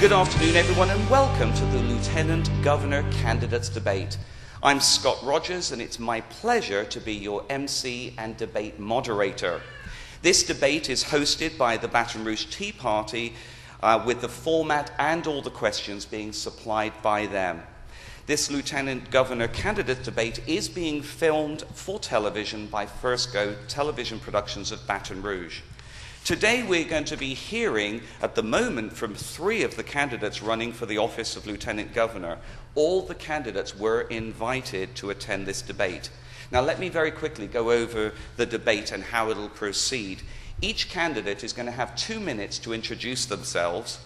Good afternoon, everyone, and welcome to the Lieutenant Governor Candidates Debate. I'm Scott Rogers, and it's my pleasure to be your MC and debate moderator. This debate is hosted by the Baton Rouge Tea Party, with the format and all the questions being supplied by them. This Lieutenant Governor Candidate Debate is being filmed for television by First Go Television Productions of Baton Rouge. Today we're going to be hearing at the moment from 3 of the candidates running for the office of Lieutenant Governor. All the candidates were invited to attend this debate. Now let me very quickly go over the debate and how it'll proceed. Each candidate is going to have 2 minutes to introduce themselves.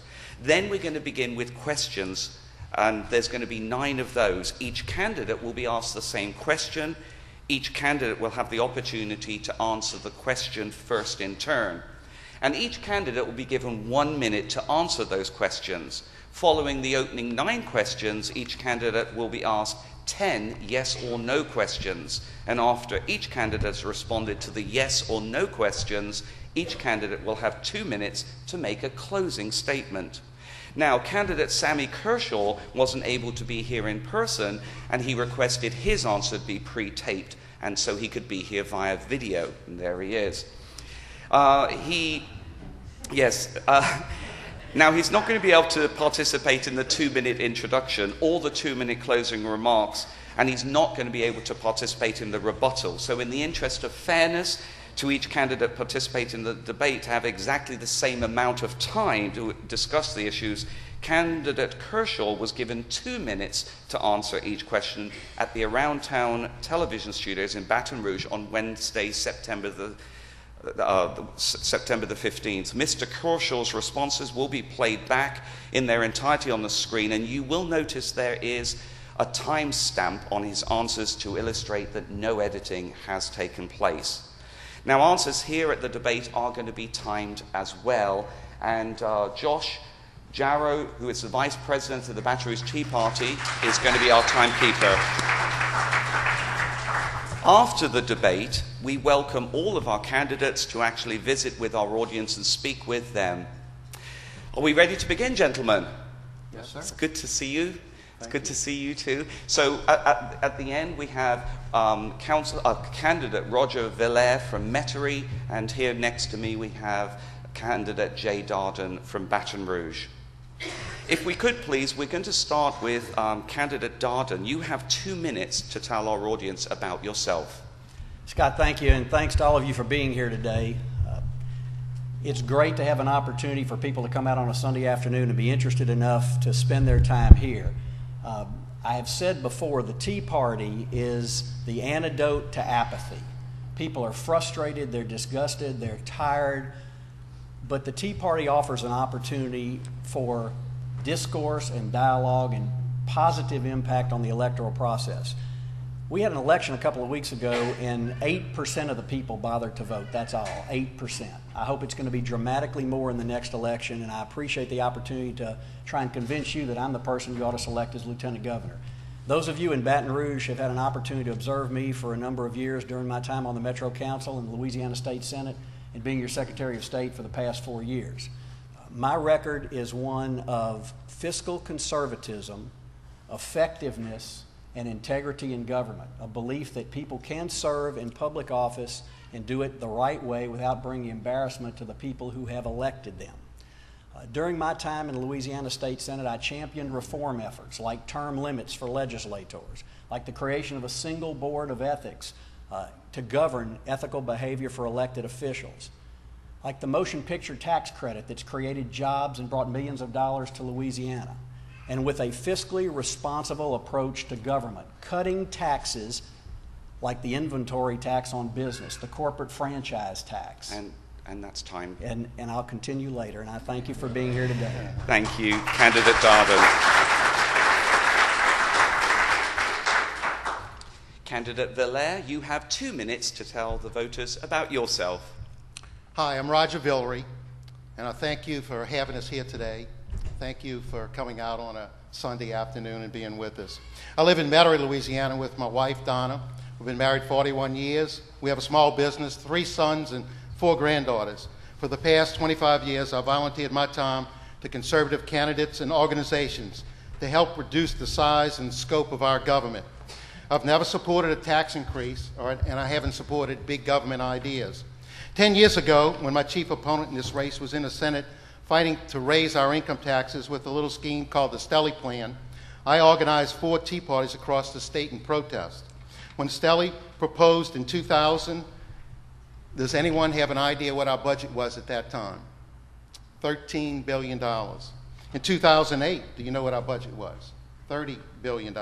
Then we're going to begin with questions, and there's going to be 9 of those. Each candidate will be asked the same question. Each candidate will have the opportunity to answer the question first in turn. And each candidate will be given 1 minute to answer those questions. Following the opening 9 questions, each candidate will be asked 10 yes or no questions. And after each candidate has responded to the yes or no questions, each candidate will have 2 minutes to make a closing statement. Now, candidate Sammy Kershaw wasn't able to be here in person, and he requested his answer to be pre-taped, and so he could be here via video. And there he is. Now, he's not going to be able to participate in the 2-minute introduction or the 2-minute closing remarks, and he's not going to be able to participate in the rebuttal. So in the interest of fairness to each candidate participating in the debate to have exactly the same amount of time to discuss the issues, candidate Kershaw was given 2 minutes to answer each question at the Around Town television studios in Baton Rouge on Wednesday, September the 15th. Mr. Kershaw's responses will be played back in their entirety on the screen, and you will notice there is a timestamp on his answers to illustrate that no editing has taken place. Now, answers here at the debate are going to be timed as well, and Josh Jarrow, who is the Vice President of the Baton Rouge Tea Party, is going to be our timekeeper. After the debate, we welcome all of our candidates to actually visit with our audience and speak with them. Are we ready to begin, gentlemen? Yes, sir. It's good to see you. It's good you. to see you too. So at the end, we have candidate Roger Villere from Metairie, and here next to me we have candidate Dardenne from Baton Rouge. If we could, please, we're going to start with candidate Dardenne. You have 2 minutes to tell our audience about yourself. Scott, thank you, and thanks to all of you for being here today. It's great to have an opportunity for people to come out on a Sunday afternoon and be interested enough to spend their time here. I have said before, the Tea Party is the antidote to apathy. People are frustrated, they're disgusted, they're tired, but the Tea Party offers an opportunity for discourse and dialogue and positive impact on the electoral process. We had an election a couple of weeks ago, and 8% of the people bothered to vote. That's all, 8%. I hope it's going to be dramatically more in the next election, and I appreciate the opportunity to try and convince you that I'm the person you ought to select as Lieutenant Governor. Those of you in Baton Rouge have had an opportunity to observe me for a number of years during my time on the Metro Council and the Louisiana State Senate, and being your Secretary of State for the past 4 years. My record is one of fiscal conservatism, effectiveness, and integrity in government, a belief that people can serve in public office and do it the right way without bringing embarrassment to the people who have elected them. During my time in the Louisiana State Senate, I championed reform efforts like term limits for legislators, like the creation of a single board of ethics to govern ethical behavior for elected officials, like the motion picture tax credit that's created jobs and brought millions of dollars to Louisiana, and with a fiscally responsible approach to government, cutting taxes like the inventory tax on business, the corporate franchise tax. And that's time. And I'll continue later, and I thank you for being here today. Thank you, candidate Dardenne. Candidate Villere, you have 2 minutes to tell the voters about yourself. Hi, I'm Roger Villere, and I thank you for having us here today. Thank you for coming out on a Sunday afternoon and being with us. I live in Metairie, Louisiana with my wife, Donna. We've been married 41 years. We have a small business, 3 sons and 4 granddaughters. For the past 25 years, I volunteered my time to conservative candidates and organizations to help reduce the size and scope of our government. I've never supported a tax increase, and I haven't supported big government ideas. 10 years ago, when my chief opponent in this race was in the Senate fighting to raise our income taxes with a little scheme called the Stelly Plan, I organized 4 tea parties across the state in protest. When Stelly proposed in 2000, does anyone have an idea what our budget was at that time? $13 billion. In 2008, do you know what our budget was? $30 billion.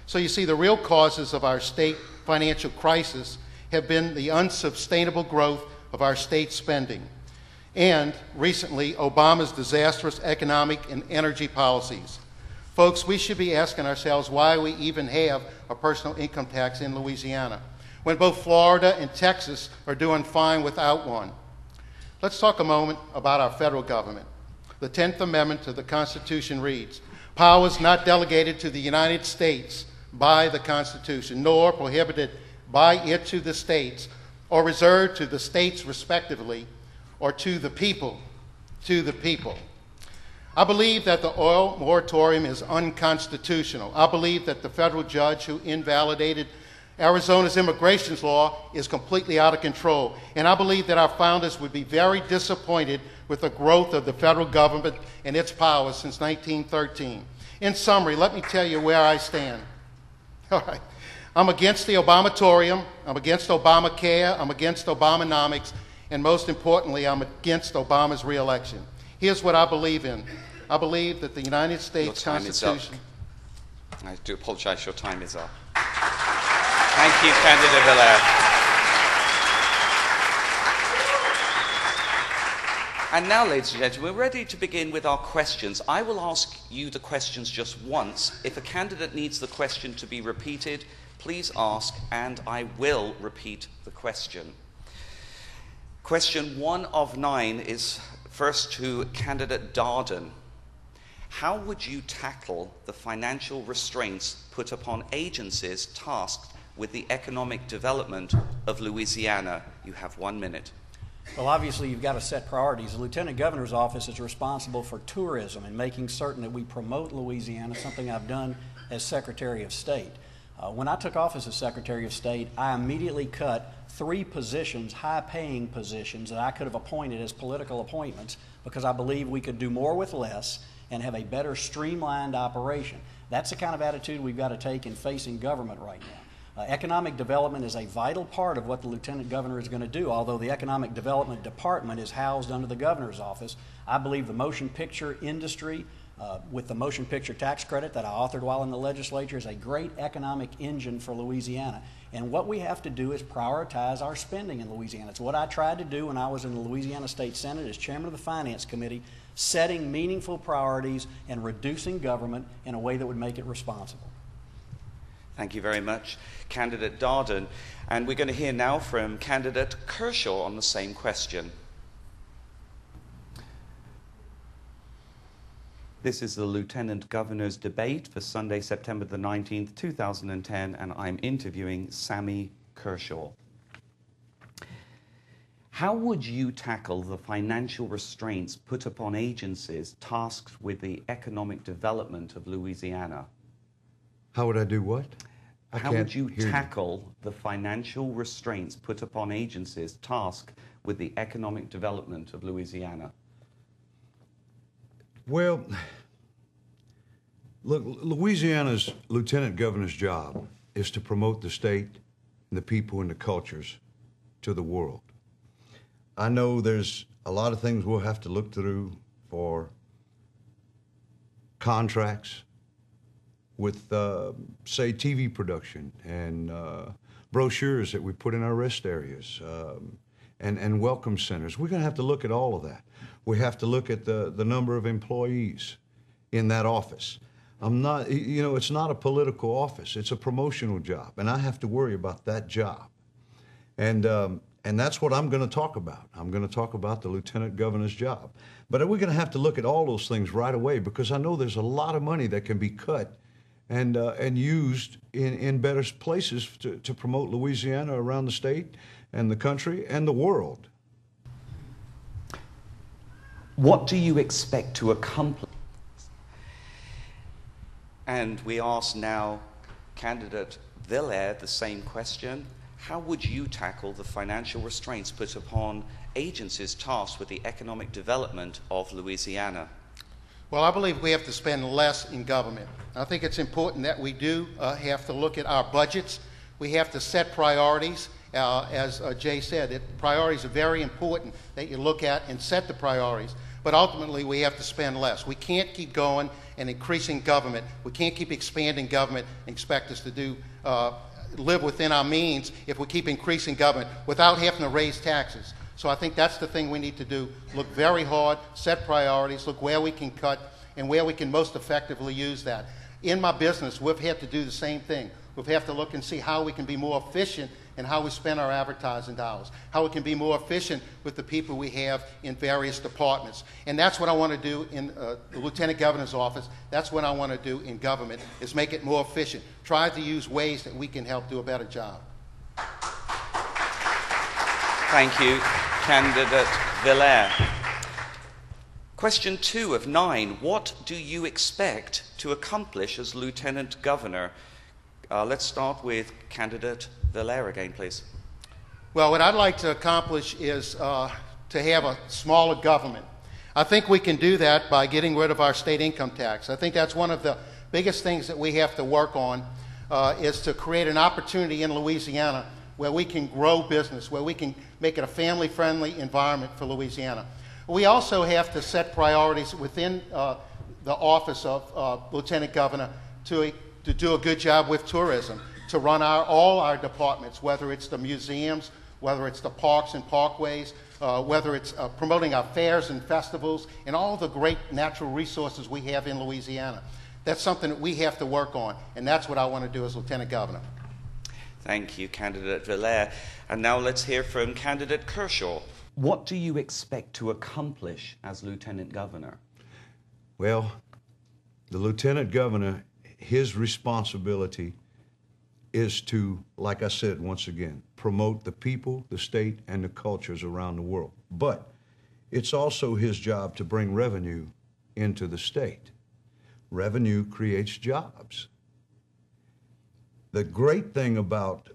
So you see, the real causes of our state financial crisis have been the unsustainable growth of our state spending and, recently, Obama's disastrous economic and energy policies. Folks, we should be asking ourselves why we even have a personal income tax in Louisiana, when both Florida and Texas are doing fine without one. Let's talk a moment about our federal government. The 10th Amendment to the Constitution reads, "Powers not delegated to the United States by the Constitution, nor prohibited by it to the states, or reserved to the states respectively, or to the people, I believe that the oil moratorium is unconstitutional. I believe that the federal judge who invalidated Arizona's immigration law is completely out of control. And I believe that our founders would be very disappointed with the growth of the federal government and its powers since 1913. In summary, let me tell you where I stand. All right. I'm against the Obamatorium. I'm against Obamacare. I'm against Obamonomics. And most importantly, I'm against Obama's reelection. Here's what I believe in. I believe that the United States Constitution... I do apologize, your time is up. Thank you, Candidate Villere. And now, ladies and gentlemen, we're ready to begin with our questions. I will ask you the questions just once. If a candidate needs the question to be repeated, please ask, and I will repeat the question. Question 1 of 9 is first to candidate Dardenne. How would you tackle the financial restraints put upon agencies tasked with the economic development of Louisiana? You have 1 minute. Well, obviously, you've got to set priorities. The Lieutenant Governor's office is responsible for tourism and making certain that we promote Louisiana, something I've done as Secretary of State. When I took office as Secretary of State, I immediately cut 3 positions, high-paying positions, that I could have appointed as political appointments because I believe we could do more with less and have a better streamlined operation. That's the kind of attitude we've got to take in facing government right now. Economic development is a vital part of what the Lieutenant Governor is going to do. Although the Economic Development Department is housed under the Governor's office, I believe the motion picture industry, with the motion picture tax credit that I authored while in the legislature, is a great economic engine for Louisiana. And what we have to do is prioritize our spending in Louisiana. It's what I tried to do when I was in the Louisiana State Senate as chairman of the Finance Committee, setting meaningful priorities and reducing government in a way that would make it responsible. Thank you very much, Candidate Dardenne. And we're going to hear now from Candidate Kershaw on the same question. This is the Lieutenant Governor's debate for Sunday, September the 19th, 2010, and I'm interviewing Sammy Kershaw. How would you tackle the financial restraints put upon agencies tasked with the economic development of Louisiana? How would I do what? How would you tackle the financial restraints put upon agencies tasked with the economic development of Louisiana? Well, look, Louisiana's Lieutenant Governor's job is to promote the state and the people and the cultures to the world. I know there's a lot of things we'll have to look through for contracts with, say, TV production and brochures that we put in our rest areas and welcome centers. We're going to have to look at all of that. We have to look at the number of employees in that office. It's not a political office. It's a promotional job, and I have to worry about that job. And that's what I'm going to talk about. I'm going to talk about the Lieutenant Governor's job. But we're going to have to look at all those things right away because I know there's a lot of money that can be cut and used in better places to promote Louisiana around the state and the country and the world. What do you expect to accomplish? And we ask now candidate Villere the same question. How would you tackle the financial restraints put upon agencies tasked with the economic development of Louisiana? Well, I believe we have to spend less in government. I think it's important that we do have to look at our budgets. We have to set priorities. As Jay said, priorities are very important that you look at and set the priorities. But ultimately, we have to spend less. We can't keep going and increasing government. We can't keep expanding government and expect us to do live within our means if we keep increasing government without having to raise taxes. So I think that's the thing we need to do. Look very hard, set priorities, look where we can cut and where we can most effectively use that. In my business, we've had to do the same thing. We've had to look and see how we can be more efficient in how we spend our advertising dollars, how we can be more efficient with the people we have in various departments. And that's what I want to do in the Lieutenant Governor's office. That's what I want to do in government, is make it more efficient. Try to use ways that we can help do a better job. Thank you, candidate Villere. Question 2 of 9. What do you expect to accomplish as Lieutenant Governor? Let's start with candidate Villere again, please. Well, what I'd like to accomplish is to have a smaller government. I think we can do that by getting rid of our state income tax. I think that's one of the biggest things that we have to work on, is to create an opportunity in Louisiana where we can grow business, where we can make it a family-friendly environment for Louisiana. We also have to set priorities within the office of Lieutenant Governor to do a good job with tourism, to run all our departments, whether it's the museums, whether it's the parks and parkways, whether it's promoting our fairs and festivals, and all the great natural resources we have in Louisiana. That's something that we have to work on, and that's what I want to do as Lieutenant Governor. Thank you, candidate Villere. And now let's hear from candidate Kershaw. What do you expect to accomplish as Lieutenant Governor? Well, the Lieutenant Governor, his responsibility is to, like I said once again, promote the people, the state, and the cultures around the world. But it's also his job to bring revenue into the state. Revenue creates jobs. The great thing about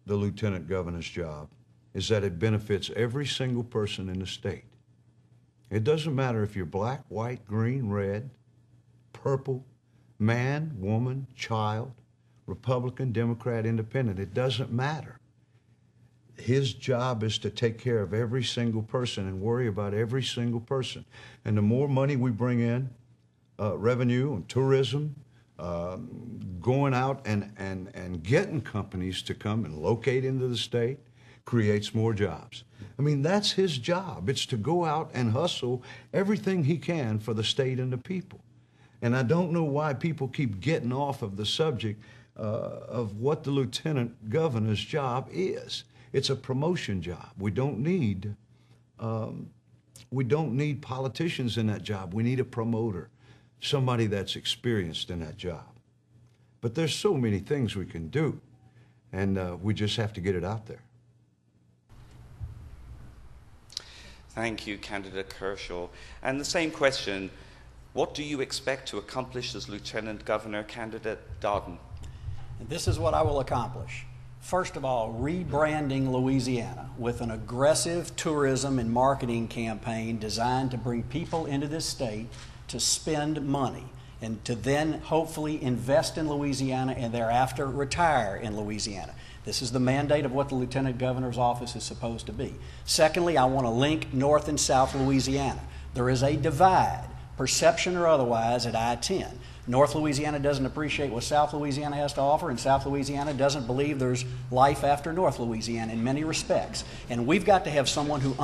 the Lieutenant Governor's job is that it benefits every single person in the state. It doesn't matter if you're black, white, green, red, purple, man, woman, child, Republican, Democrat, Independent. It doesn't matter. His job is to take care of every single person and worry about every single person. And the more money we bring in, revenue and tourism, going out and getting companies to come and locate into the state creates more jobs. I mean, that's his job. It's to go out and hustle everything he can for the state and the people. And I don't know why people keep getting off of the subject of what the Lieutenant Governor's job is. It's a promotion job. We don't need politicians in that job. We need a promoter, somebody that's experienced in that job. But there's so many things we can do, and we just have to get it out there. Thank you, candidate Kershaw. And the same question, what do you expect to accomplish as Lieutenant Governor, candidate Dardenne? And this is what I will accomplish. First of all, rebranding Louisiana with an aggressive tourism and marketing campaign designed to bring people into this state to spend money and to then hopefully invest in Louisiana and thereafter retire in Louisiana. This is the mandate of what the Lieutenant Governor's office is supposed to be. Secondly, I want to link North and South Louisiana. There is a divide, perception or otherwise, at I-10. North Louisiana doesn't appreciate what South Louisiana has to offer, and South Louisiana doesn't believe there's life after North Louisiana in many respects. And we've got to have someone who